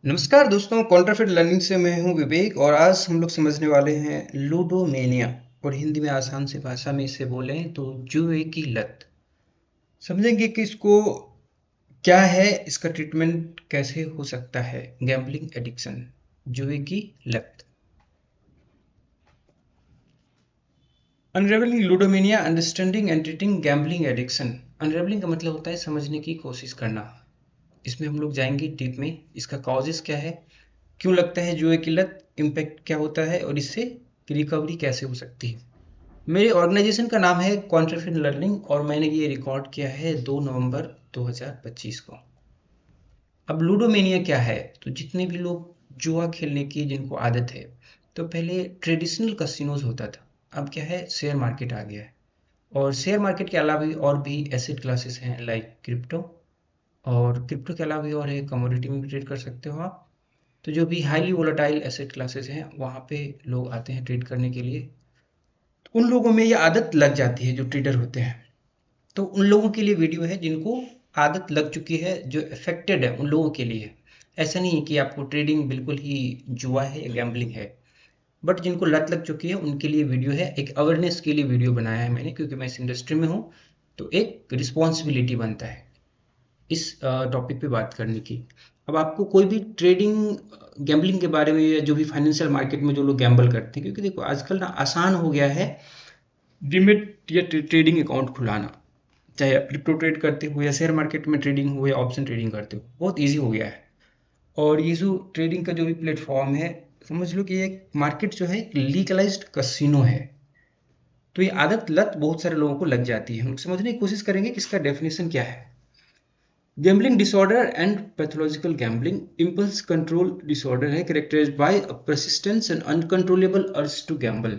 नमस्कार दोस्तों, counterfeit learning से मैं हूं विवेक और आज हम लोग समझने वाले हैं लूडोमेनिया। और हिंदी में आसान से भाषा में इसे बोलें तो जुए की लत। समझेंगे कि इसको क्या है, इसका ट्रीटमेंट कैसे हो सकता है। गैम्बलिंग एडिक्शन, जुए की लत। Unravelling ludomania, understanding and treating gambling addiction. Unravelling का मतलब होता है समझने की कोशिश करना। इसमें हम लोग जाएंगे डीप में, इसका कॉजेस क्या है, क्यों लगता है जुए की लत, इम्पैक्ट क्या होता है और इससे रिकवरी कैसे हो सकती है। मेरे ऑर्गेनाइजेशन का नाम है कॉन्ट्रफिट लर्निंग और मैंने ये रिकॉर्ड किया है 2 नवंबर 2025 को। अब लूडोमेनिया क्या है, तो जितने भी लोग जुआ खेलने की जिनको आदत है, तो पहले ट्रेडिशनल कसिनोज होता था, अब क्या है शेयर मार्केट आ गया है। और शेयर मार्केट के अलावा भी और भी एसेट क्लासेस हैं लाइक क्रिप्टो। और क्रिप्टो के अलावा भी और है, कमोडिटी में भी ट्रेड कर सकते हो आप। तो जो भी हाईली वोलेटाइल एसेट क्लासेस हैं वहाँ पे लोग आते हैं ट्रेड करने के लिए। तो उन लोगों में ये आदत लग जाती है जो ट्रेडर होते हैं। तो उन लोगों के लिए वीडियो है जिनको आदत लग चुकी है, जो अफेक्टेड है उन लोगों के लिए। ऐसा नहीं है कि आपको ट्रेडिंग बिल्कुल ही जुआ है या गैम्बलिंग है, बट जिनको लत लग चुकी है उनके लिए वीडियो है। एक अवेयरनेस के लिए वीडियो बनाया है मैंने, क्योंकि मैं इस इंडस्ट्री में हूँ। तो एक रिस्पॉन्सिबिलिटी बनता है इस टॉपिक पे बात करने की। अब आपको कोई भी ट्रेडिंग गैम्बलिंग के बारे में या जो भी फाइनेंशियल मार्केट में जो लोग गैम्बल करते हैं, क्योंकि देखो आजकल ना आसान हो गया है डिमेट या ट्रेडिंग अकाउंट खुलाना। चाहे आप क्रिप्टो ट्रेड करते हो या शेयर मार्केट में ट्रेडिंग हो या ऑप्शन ट्रेडिंग करते हो, बहुत ईजी हो गया है। और ये जो ट्रेडिंग का जो भी प्लेटफॉर्म है, समझ लो कि ये मार्केट जो है लीगलाइज्ड कसिनो है। तो ये आदत लत बहुत सारे लोगों को लग जाती है। हम समझने की कोशिश करेंगे कि इसका डेफिनेशन क्या है। Gambling disorder and pathological gambling impulse control disorder है, characterized by a persistence and uncontrollable urge to gamble.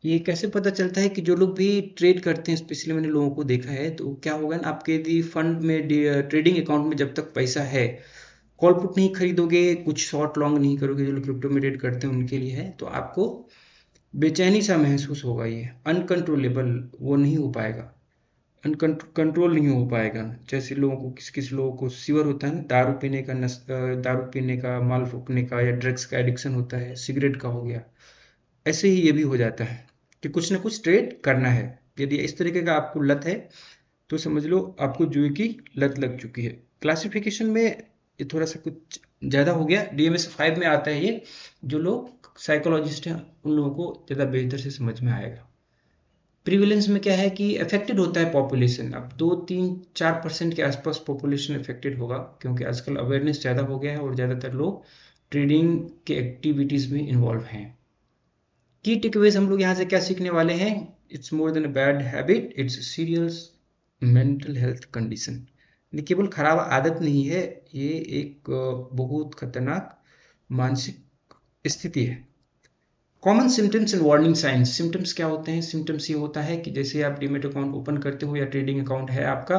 ये कैसे पता चलता है कि जो लोग भी ट्रेड करते हैं, स्पेशली मैंने लोगों को देखा है, तो क्या होगा ना, आपके यदि फंड में ट्रेडिंग अकाउंट में जब तक पैसा है, कॉल पुट नहीं खरीदोगे, कुछ शॉर्ट लॉन्ग नहीं करोगे, जो लोग क्रिप्टो में ट्रेड करते हैं उनके लिए है, तो आपको बेचैनी सा महसूस होगा। ये अनकंट्रोलेबल वो नहीं हो पाएगा, कंट्रोल नहीं हो पाएगा। जैसे लोगों को किसी किसी लोगों को सीवर होता है ना, दारू पीने का, माल फूकने का या ड्रग्स का एडिक्शन होता है, सिगरेट का हो गया। ऐसे ही ये भी हो जाता है कि कुछ ना कुछ ट्रेड करना है। यदि इस तरीके का आपको लत है तो समझ लो आपको जुए की लत लग चुकी है। क्लासिफिकेशन में ये थोड़ा सा कुछ ज़्यादा हो गया, DMS5 में आता है ये। जो लोग साइकोलॉजिस्ट हैं उन लोगों को ज़्यादा बेहतर से समझ में आएगा। प्रिविलेंस में क्या है कि अफेक्टेड होता है पॉपुलेशन, अब 2 3 4% के आसपास पॉपुलेशन अफेक्टेड होगा, क्योंकि आजकल अवेयरनेस ज़्यादा हो गया है और ज़्यादातर लोग ट्रेडिंग के एक्टिविटीज़ में इन्वॉल्व हैं। की टेकअवेज हम लोग यहाँ से क्या सीखने वाले हैं। It's more than a bad habit, it's serious mental health condition. ये केवल खराब आदत नहीं है, ये एक बहुत खतरनाक मानसिक स्थिति है। Common symptoms and warning science. Symptoms क्या होते हैं, सिम्टम्स ये होता है कि जैसे आप डीमेट अकाउंट ओपन करते हो या ट्रेडिंग अकाउंट है आपका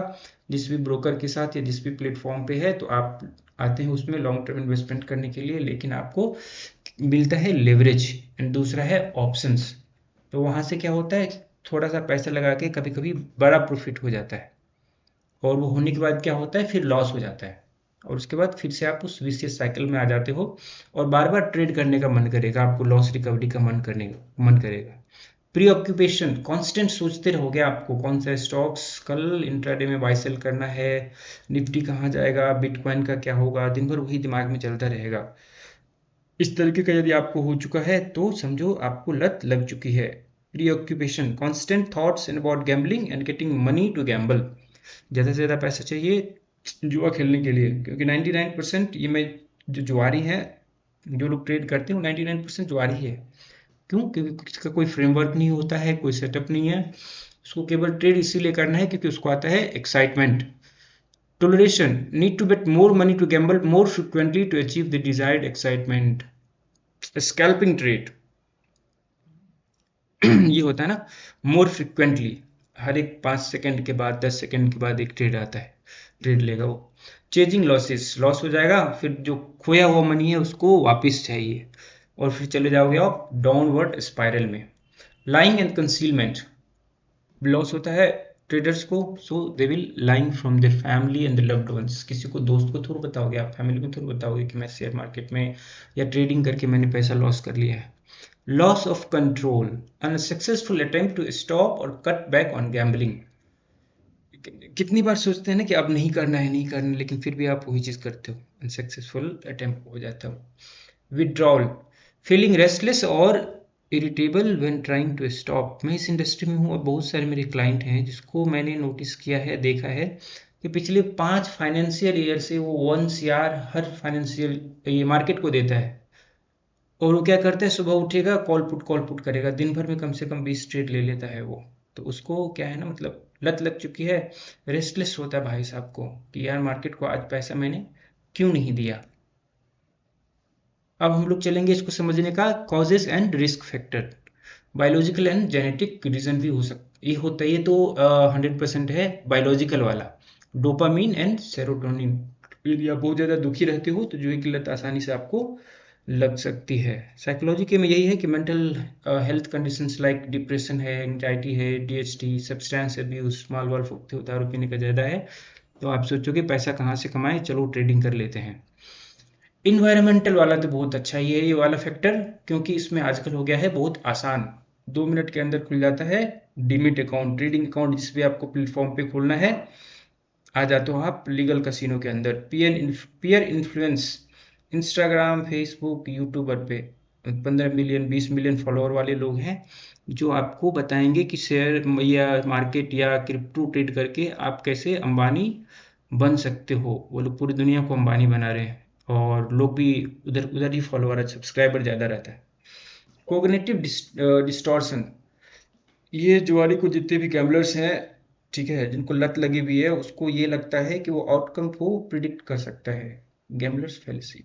जिस भी ब्रोकर के साथ या जिस भी प्लेटफॉर्म पे है, तो आप आते हैं उसमें लॉन्ग टर्म इन्वेस्टमेंट करने के लिए, लेकिन आपको मिलता है लेवरेज एंड दूसरा है ऑप्शंस। तो वहाँ से क्या होता है, थोड़ा सा पैसा लगा के कभी कभी बड़ा प्रॉफिट हो जाता है, और वो होने के बाद क्या होता है, फिर लॉस हो जाता है। और उसके बाद फिर से आप उस विशियस साइकिल में आ जाते हो और बार बार ट्रेड करने का मन करेगा, आपको लॉस रिकवरी का मन करेगा। प्री ऑक्यूपेशन, कांस्टेंट सोचते रहोगे आपको कौन सा स्टॉक्स कल इंट्राडे में बाय सेल करना है, निफ्टी कहाँ जाएगा, बिटकॉइन का क्या होगा, दिन भर वही दिमाग में चलता रहेगा। इस तरीके का यदि आपको हो चुका है तो समझो आपको लत लग चुकी है। Pre occupation, constant thoughts about gambling and getting money to gamble. ज़्यादा से ज़्यादा पैसा चाहिए जुआ खेलने के लिए, क्योंकि 99% ये मैं जो जुआरी हैं, जो लोग ट्रेड करते हैं वो 99% जुआरी है। क्यों, क्योंकि इसका कोई फ्रेमवर्क नहीं होता है, कोई सेटअप नहीं है। उसको केवल ट्रेड इसीलिए करना है क्योंकि उसको आता है excitement. Toleration, need to bet more money to gamble more frequently to achieve the desired excitement. Scalping trade ये होता है ना, मोर फ्रिक्वेंटली, हर एक 5 सेकंड के बाद 10 सेकंड के बाद एक ट्रेड आता है, ट्रेड लेगा वो। चेजिंग लॉसेस, लॉस हो जाएगा, फिर जो खोया हुआ मनी है उसको वापस चाहिए, और फिर चले जाओगे आप डाउनवर्ड स्पाइरल में। लाइंग एंड कंसीलमेंट, लॉस होता है, ट्रेडर्स को, so they will lying from the family and the loved ones. किसी को दोस्त को थोड़ा बताओगे, आप फैमिली में थोड़ा बताओगे कि मैं शेयर मार्केट में या ट्रेडिंग करके मैंने पैसा लॉस कर लिया है। Loss of control, unsuccessful attempt to stop और कट बैक ऑन गैम्बलिंग। कितनी बार सोचते हैं ना कि अब नहीं करना है, नहीं करना, लेकिन फिर भी आप वही चीज करते हो, अनसक्सेसफुल अटेम्प्ट हो जाता हो। विड्रॉल, फीलिंग रेस्टलेस और irritable when trying to stop. मैं इस इंडस्ट्री में हूँ और बहुत सारे मेरे क्लाइंट हैं जिसको मैंने नोटिस किया है, देखा है कि पिछले 5 फाइनेंशियल ईयर से वो 1 CR हर फाइनेंशियल ये मार्केट को देता है। और वो क्या करता है, सुबह उठेगा, कॉल पुट करेगा, दिन भर में कम से कम 20 ट्रेड ले लेता है वो। तो उसको क्या है ना, मतलब लत लग चुकी है, रेस्टलेस होता है भाई साहब को कि यार मार्केट को आज पैसा मैंने क्यों नहीं दिया। अब हम लोग चलेंगे इसको समझने का causes and risk factor. Biological and genetic reason भी हो सकता, ये होता है, ये तो 100% है बायोलॉजिकल वाला। डोपामीन एंड सेरोटोनिन, यदि आप बहुत ज़्यादा दुखी रहते हो तो जुए की लत आसानी से आपको लग सकती है। साइकोलॉजी के में यही है कि mental health conditions like depression है, एंजाइटी है, DHT, सब्सटेंस अब्यूज, माल वाल फूकते हो, दारू पीने का ज़्यादा है, तो आप सोचोगे पैसा कहाँ से कमाएं, चलो ट्रेडिंग कर लेते हैं। इन्वायरमेंटल वाला तो बहुत अच्छा ही है ये वाला फैक्टर, क्योंकि इसमें आजकल हो गया है बहुत आसान, 2 मिनट के अंदर खुल जाता है डीमिट अकाउंट, ट्रेडिंग अकाउंट जिस भी आपको प्लेटफॉर्म पे खोलना है, आ जाते हो आप लीगल कसिनो के अंदर। Peer influence, Instagram, Facebook, YouTuber पे 15 मिलियन 20 मिलियन फॉलोअर वाले लोग हैं जो आपको बताएंगे कि शेयर या मार्केट या क्रिप्टो ट्रेड करके आप कैसे अंबानी बन सकते हो। वो लोग पूरी दुनिया को अंबानी बना रहे हैं और लोग भी उधर उधर ही फॉलोअर सब्सक्राइबर ज़्यादा रहता है। कोग्निटिव डिस्टॉर्शन, ये जुआरी को जितने भी गैम्बलर्स हैं, ठीक है, जिनको लत लगी हुई है, उसको ये लगता है कि वो आउटकम को प्रिडिक्ट कर सकता है। Gamblers fallacy.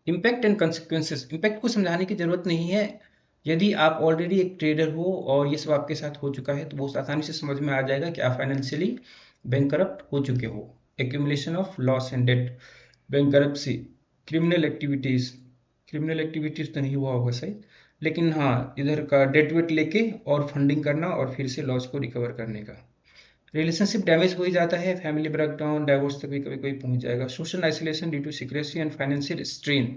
Impact and consequences, impact को समझाने की जरूरत नहीं है। यदि आप ऑलरेडी एक ट्रेडर हो और ये सब आपके साथ हो चुका है तो बहुत आसानी से समझ में आ जाएगा कि आप फाइनेंशियली बैंकरप्ट हो चुके हो। Accumulation of loss and debt, bankruptcy, criminal activities, criminal activities तो नहीं हुआ होगा सही, लेकिन हाँ इधर का डेट वेट लेके और फंडिंग करना और फिर से लॉस को रिकवर करने का। रिलेशनशिप डैमेज हो ही जाता है, फैमिली ब्रेकडाउन, डाइवोर्स तक भी कभी कभी पहुंच जाएगा। Social isolation due to secrecy and financial strain,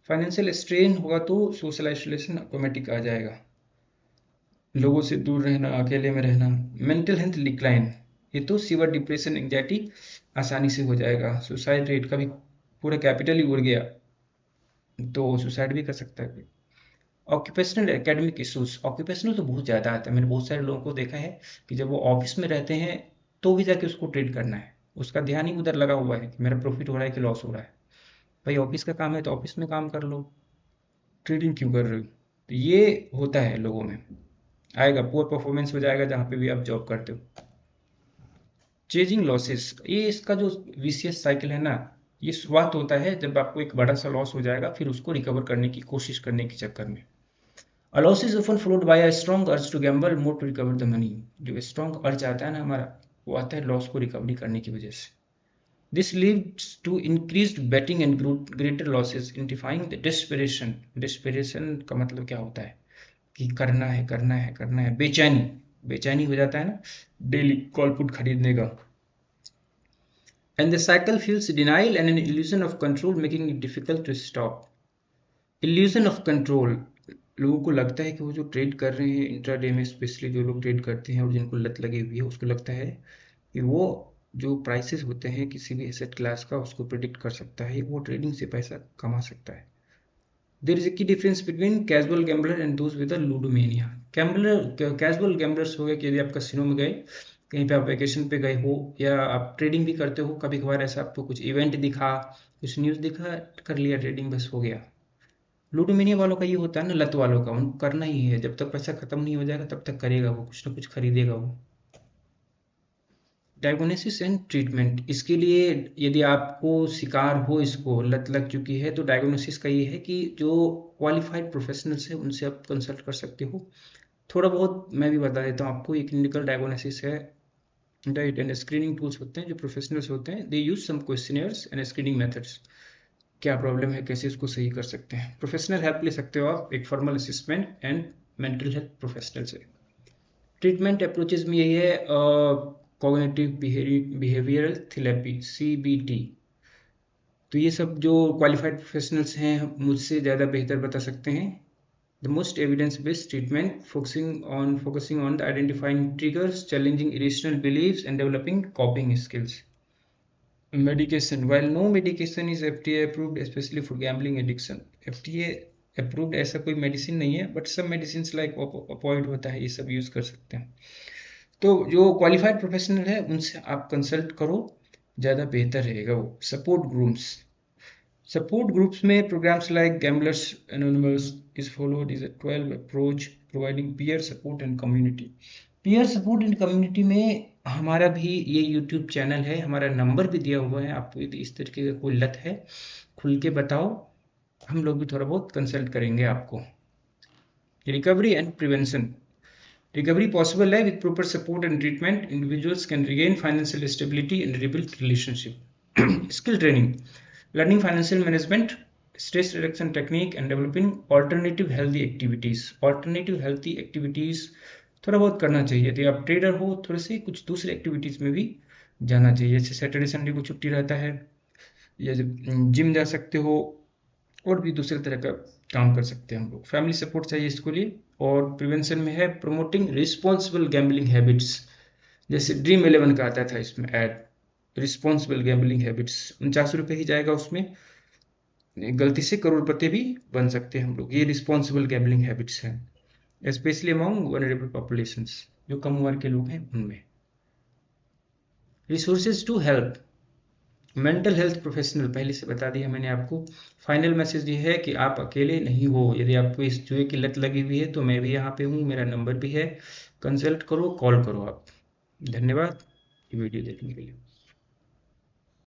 financial strain होगा तो सोशल आइसोलेशन ऑटोमेटिक आ जाएगा, लोगों से दूर रहना, अकेले में रहना। मेंटल हेल्थ डिक्लाइन, ये तो सीवर डिप्रेशन, एंजाइटी आसानी से हो जाएगा। सुसाइड रेट, कभी पूरा कैपिटल ही उड़ गया तो सुसाइड भी कर सकता है कोई। ऑक्यूपेशनल एकेडमिक इश्यूज, ऑक्यूपेशनल तो बहुत ज़्यादा आता है, मैंने बहुत सारे लोगों को देखा है कि जब वो ऑफिस में रहते हैं तो भी जाके उसको ट्रेड करना है, उसका ध्यान ही उधर लगा हुआ है कि मेरा प्रॉफिट हो रहा है कि लॉस हो रहा है। भाई ऑफिस का काम है तो ऑफिस में काम कर लो, ट्रेडिंग क्यों कर रहे हो। तो ये होता है लोगों में, आएगा पुअर परफॉर्मेंस हो जाएगा जहाँ पे भी आप जॉब करते हो। चेजिंग लॉसेस, ये इसका जो विशियस साइकिल है ना, ये शुरुआत होता है जब आपको एक बड़ा सा लॉस हो जाएगा, फिर उसको रिकवर करने की कोशिश करने के चक्कर में। A loss is often followed by a strong urge to gamble more to recover the money। जो strong urge आता है ना हमारा, वो आता है लॉस को रिकवरी करने की वजह से। This leads to increased betting and greater losses, identifying the desperation। Desperation का मतलब क्या होता है कि करना है करना है करना है, बेचैनी, बेचैनी हो जाता है ना डेली कॉल पुट खरीदने का। And the cycle feels denial and an illusion of control, making it difficult to stop। Illusion of control, लोगों को लगता है कि वो जो ट्रेड कर रहे हैं इंट्राडे में, स्पेशली जो लोग ट्रेड करते हैं और जिनको लत लगी हुई है, उसको लगता है कि वो जो प्राइसेस होते हैं किसी भी एसेट क्लास का उसको प्रिडिक्ट कर सकता है, वो ट्रेडिंग से पैसा कमा सकता है। There is a key difference between casual gambler and those with a ludomania. Casual gamblers हो गए कि यदि आप कैसीनो में गए, कहीं पे आप वेकेशन पे गए हो या आप ट्रेडिंग भी करते हो, कभी कभार ऐसा आपको कुछ इवेंट दिखा, कुछ न्यूज़ दिखा, कर लिया ट्रेडिंग, बस हो गया। लूडोमिनिया वालों का ये होता है ना, लत वालों का, उनको करना ही है, जब तक पैसा खत्म नहीं हो जाएगा तब तक करेगा वो, कुछ ना कुछ खरीदेगा वो। डायग्नोसिस एंड ट्रीटमेंट, इसके लिए यदि आपको शिकार हो, इसको लत लग चुकी है, तो डायग्नोसिस का ये है कि जो क्वालिफाइड प्रोफेशनल्स है उनसे आप कंसल्ट कर सकते हो। थोड़ा बहुत मैं भी बता देता हूँ आपको, ये क्लिनिकल डायग्नोसिस है, राइट, एंड स्क्रीनिंग टूल्स होते हैं, जो प्रोफेशनल्स होते हैं they use some questionnaires and screening methods. क्या प्रॉब्लम है, कैसे इसको सही कर सकते हैं, प्रोफेशनल हेल्प ले सकते हो आप, एक formal असिस्टमेंट and mental health professional से। ट्रीटमेंट अप्रोचेज में यही है, कॉग्निटिव बिहेवियरल थेरेपी, CBT। तो ये सब जो क्वालिफाइड प्रोफेशनल्स हैं मुझसे ज़्यादा बेहतर बता सकते हैं। The most evidence based treatment focusing on the identifying triggers, challenging irrational beliefs and developing coping skills. Medication. While no medication is FDA approved, especially for gambling addiction, FDA approved ऐसा कोई medicine नहीं है, but सब medicine like ऑपोइड होता है, ये सब use कर सकते हैं। तो जो क्वालिफाइड प्रोफेशनल है उनसे आप कंसल्ट करो, ज़्यादा बेहतर रहेगा वो। सपोर्ट ग्रुप्स में programs like gamblers anonymous is followed is a 12 approach providing peer support and community. Peer support and community में हमारा भी ये यूट्यूब चैनल है, हमारा नंबर भी दिया हुआ है। आपको यदि इस तरीके का कोई लत है खुल के बताओ, हम लोग भी थोड़ा बहुत कंसल्ट करेंगे आपको। Recovery and prevention. Recovery possible है with proper support and treatment. Individuals can regain financial stability and rebuild relationship. Skill training, learning financial management, stress reduction technique and developing alternative healthy activities. Alternative healthy activities थोड़ा बहुत करना चाहिए। यदि आप trader हो, थोड़े से कुछ दूसरे एक्टिविटीज में भी जाना चाहिए, जैसे सैटरडे संडे को छुट्टी रहता है, या जिम जा सकते हो, और भी दूसरे तरह का काम कर सकते हैं हम लोग। फैमिली सपोर्ट चाहिए इसको लिए। और प्रिवेंशन में है प्रमोटिंग रिस्पॉन्सिबल गैम्बलिंग हैबिट्स, जैसे ड्रीम 11 का आता था इसमें ऐड, रिस्पॉन्सिबल गैम्बलिंग हैबिट्स। 49 रुपये ही जाएगा उसमें, गलती से करोड़पति भी बन सकते हैं हम लोग। ये रिस्पॉन्सिबल गैम्बलिंग हैबिट्स हैं, स्पेशली अमॉन्ग वनरेबल पॉपुलेशंस, जो कम उम्र के लोग हैं उनमें। Resources to help mental health professional, पहले से बता दिया मैंने आपको। फाइनल मैसेज ये है कि आप अकेले नहीं हो। यदि आपको इस जुए की लत लगी हुई है तो मैं भी यहाँ पे हूँ, मेरा नंबर भी है, कंसल्ट करो, कॉल करो आप। धन्यवाद ये वीडियो देखने के लिए।